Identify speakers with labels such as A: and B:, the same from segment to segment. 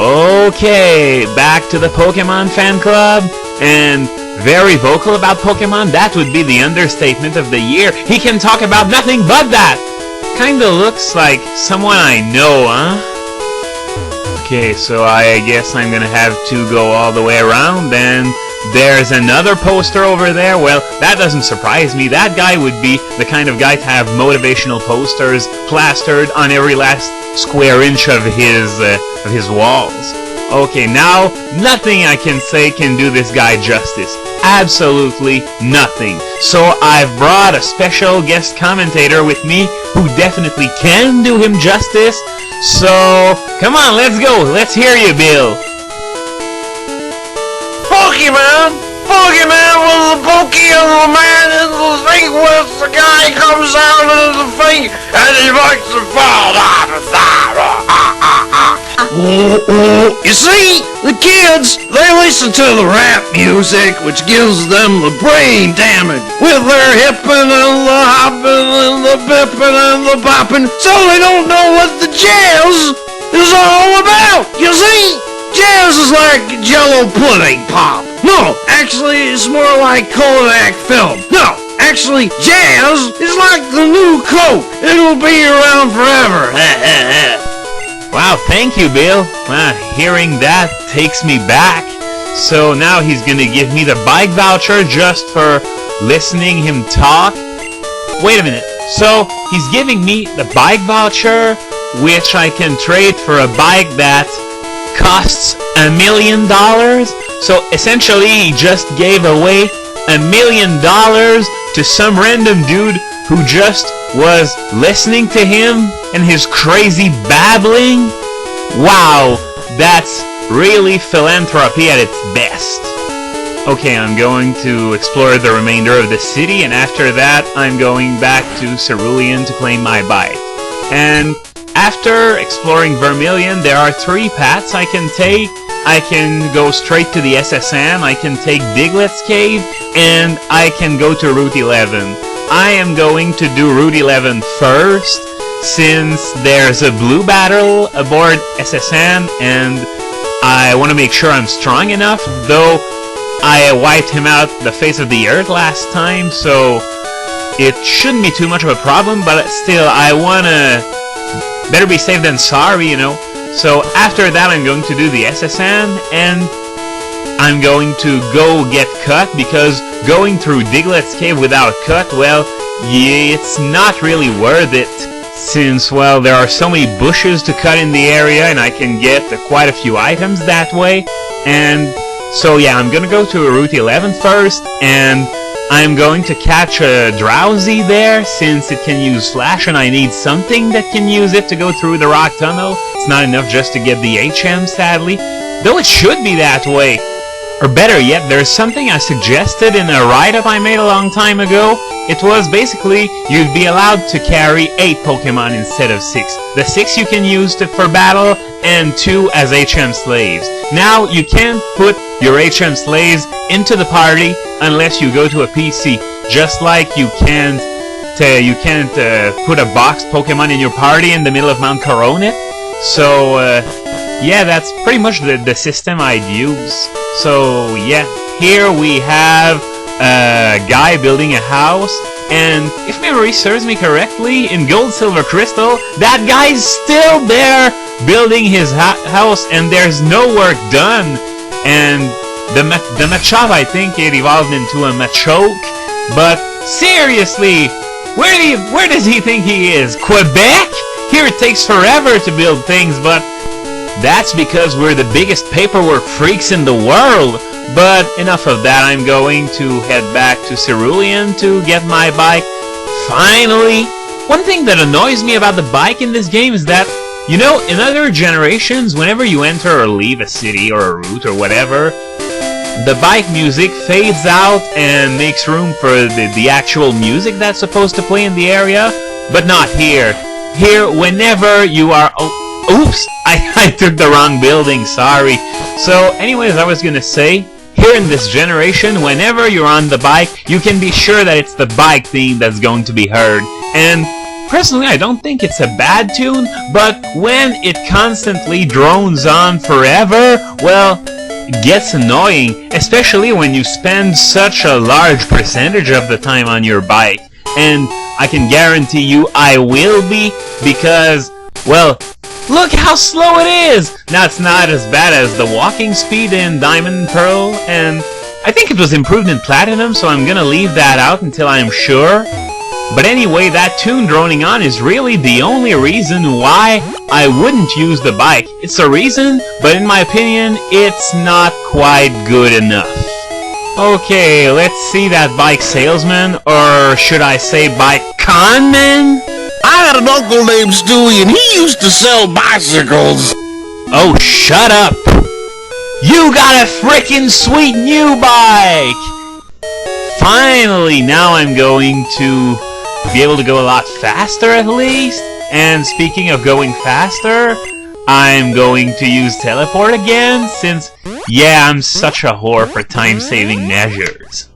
A: Okay, back to the Pokemon fan club, and very vocal about Pokemon. That would be the understatement of the year. He can talk about nothing but that. Kinda looks like someone I know, huh? Okay, so I guess I'm gonna have to go all the way around, and there's another poster over there. Well, that doesn't surprise me. That guy would be the kind of guy to have motivational posters plastered on every last square inch of his walls. Okay, now nothing I can say can do this guy justice. Absolutely nothing. So I've brought a special guest commentator with me who definitely can do him justice. So come on, let's go. Let's hear you, Bill.
B: Pokemon was the pokey of the man in the thing with the guy comes out of the thing and he makes the fall off the side. You see, the kids, they listen to the rap music which gives them the brain damage with their hippin' and the hoppin' and the bippin' and the boppin', so they don't know what the jazz is all about. You see? Jazz is like Jello pudding pop. No, actually, it's more like Kodak film. No, actually, jazz is like the new Coke. It'll be around forever.
A: Wow, thank you, Bill. Wow, hearing that takes me back. So now he's gonna give me the bike voucher just for listening him talk. Wait a minute. So he's giving me the bike voucher, which I can trade for a bike that costs $1 million. So essentially he just gave away $1 million to some random dude who just was listening to him and his crazy babbling. Wow, that's really philanthropy at its best. Okay, I'm going to explore the remainder of the city, and after that I'm going back to Cerulean to claim my bike. And after exploring Vermilion, there are 3 paths I can take. I can go straight to the SSN, I can take Diglett's Cave, and I can go to Route 11. I am going to do Route 11 first, since there's a blue battle aboard SSN, and I want to make sure I'm strong enough, though I wiped him out the face of the earth last time, so it shouldn't be too much of a problem, but still, I wanna better be safe than sorry, you know. So after that I'm going to do the SSN, and I'm going to go get cut, because going through Diglett's Cave without cut, well, yeah, it's not really worth it, since, well, there are so many bushes to cut in the area, and I can get quite a few items that way. And so yeah, I'm gonna go to Route 11 first, and I'm going to catch a Drowsy there, since it can use Flash, and I need something that can use it to go through the rock tunnel. It's not enough just to get the HM, sadly, though it should be that way. Or better yet, there's something I suggested in a write-up I made a long time ago. It was basically, you'd be allowed to carry 8 Pokemon instead of 6. The 6 you can use for battle, and 2 as HM slaves. Now, you can't put your HM slaves into the party unless you go to a PC. Just like you can't put a boxed Pokemon in your party in the middle of Mount Coronet. So, yeah, that's pretty much the system I'd use. So, yeah, here we have a guy building a house, and if memory serves me correctly, in Gold, Silver, Crystal, that guy's still there building his house, and there's no work done. And the Machop, I think it evolved into a Machoke, but seriously, where does he think he is? Quebec? Here it takes forever to build things, but that's because we're the biggest paperwork freaks in the world. But enough of that, I'm going to head back to Cerulean to get my bike. Finally! One thing that annoys me about the bike in this game is that, you know, in other generations, whenever you enter or leave a city or a route or whatever, the bike music fades out and makes room for the actual music that's supposed to play in the area, but not here. Here, whenever you are... Oops! I took the wrong building, sorry. So, anyways, I was gonna say, here in this generation, whenever you're on the bike, you can be sure that it's the bike theme that's going to be heard. And personally, I don't think it's a bad tune, but when it constantly drones on forever, well, it gets annoying, especially when you spend such a large percentage of the time on your bike. And I can guarantee you I will be, because, well, look how slow it is! Now, it's not as bad as the walking speed in Diamond and Pearl, and I think it was improved in Platinum, so I'm gonna leave that out until I'm sure. But anyway, that tune droning on is really the only reason why I wouldn't use the bike. It's a reason, but in my opinion, it's not quite good enough. Okay, let's see that bike salesman, or should I say bike conman?
B: I had an uncle named Stewie, and he used to sell bicycles.
A: Oh, shut up! You got a frickin' sweet new bike! Finally, now I'm going to be able to go a lot faster at least. And speaking of going faster, I'm going to use teleport again, since, yeah, I'm such a whore for time-saving measures.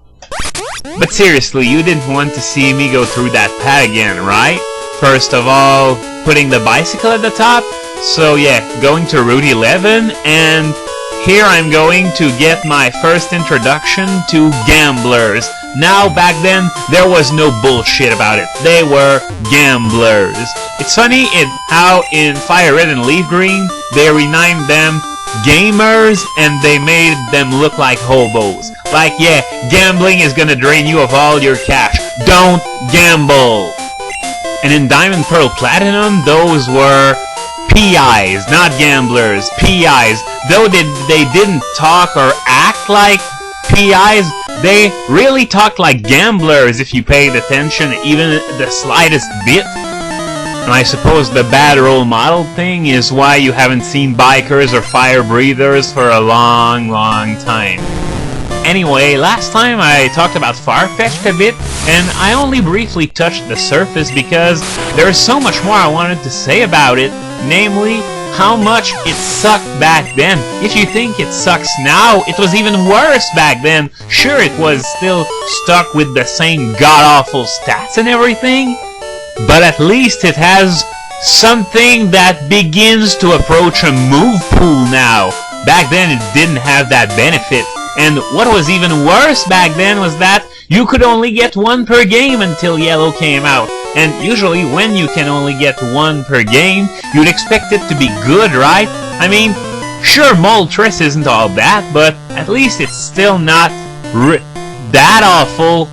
A: But seriously, you didn't want to see me go through that pad again, right? First of all, putting the bicycle at the top. So yeah, going to Route 11, and here I'm going to get my first introduction to gamblers. Now, back then, there was no bullshit about it. They were gamblers. It's funny how in Fire Red and Leaf Green, they renamed them gamers, and they made them look like hobos. Like, yeah, gambling is gonna drain you of all your cash. Don't gamble! And in Diamond Pearl Platinum, those were PIs, not gamblers, PIs. Though they didn't talk or act like PIs, they really talked like gamblers if you paid attention even the slightest bit. And I suppose the bad role model thing is why you haven't seen bikers or fire breathers for a long, long time. Anyway, last time I talked about Farfetch'd a bit, and I only briefly touched the surface because there's so much more I wanted to say about it, namely, how much it sucked back then. If you think it sucks now, it was even worse back then. Sure, it was still stuck with the same god-awful stats and everything, but at least it has something that begins to approach a move pool now. Back then, it didn't have that benefit. And what was even worse back then was that you could only get one per game until Yellow came out. And usually when you can only get one per game, you'd expect it to be good, right? I mean, sure, Moltres isn't all that, but at least it's still not that awful.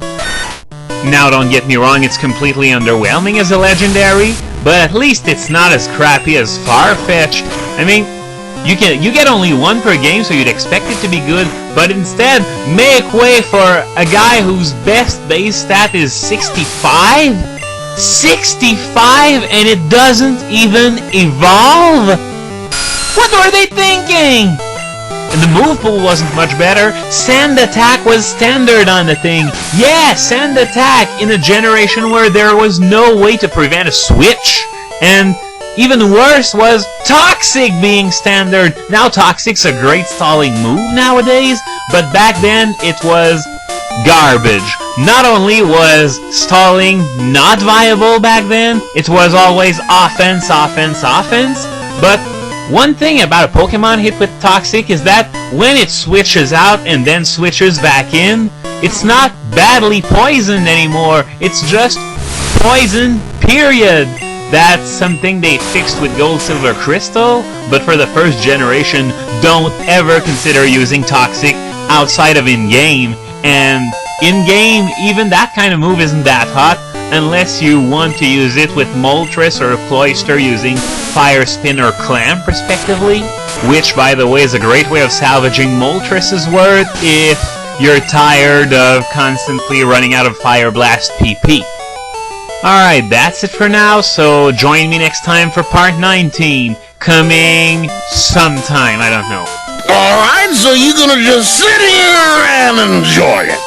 A: Now, don't get me wrong, it's completely underwhelming as a legendary, but at least it's not as crappy as Farfetch'd. I mean, you get only one per game, so you'd expect it to be good, but instead, make way for a guy whose best base stat is 65? 65, and it doesn't even evolve? What were they thinking? And the move pool wasn't much better. Sand attack was standard on the thing. Yeah, sand attack in a generation where there was no way to prevent a switch. And even worse was Toxic being standard. Now Toxic's a great stalling move nowadays, but back then it was garbage. Not only was stalling not viable back then, it was always offense, offense, offense, but one thing about a Pokemon hit with Toxic is that when it switches out and then switches back in, it's not badly poisoned anymore, it's just poison, period. That's something they fixed with Gold, Silver, Crystal, but for the first generation, don't ever consider using Toxic outside of in-game, and in-game, even that kind of move isn't that hot, unless you want to use it with Moltres or Cloyster using Fire Spin or Clamp, respectively, which, by the way, is a great way of salvaging Moltres' worth if you're tired of constantly running out of Fire Blast PP. Alright, that's it for now, so join me next time for part 19, coming sometime, I don't know.
B: Alright, so you're gonna just sit here and enjoy it.